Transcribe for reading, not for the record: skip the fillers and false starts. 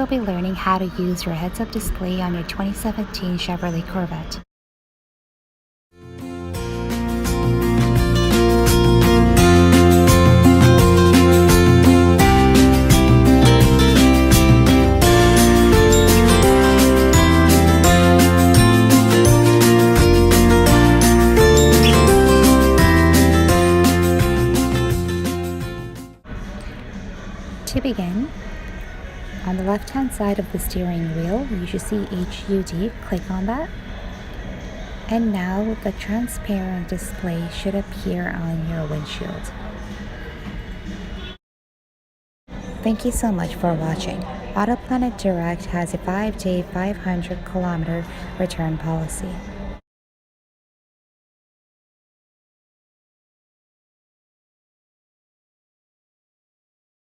will be learning how to use your heads-up display on your 2017 Chevrolet Corvette. To begin, on the left-hand side of the steering wheel, you should see HUD. Click on that. And now the transparent display should appear on your windshield. Thank you so much for watching. AutoPlanet Direct has a 5-day, 500-kilometer return policy.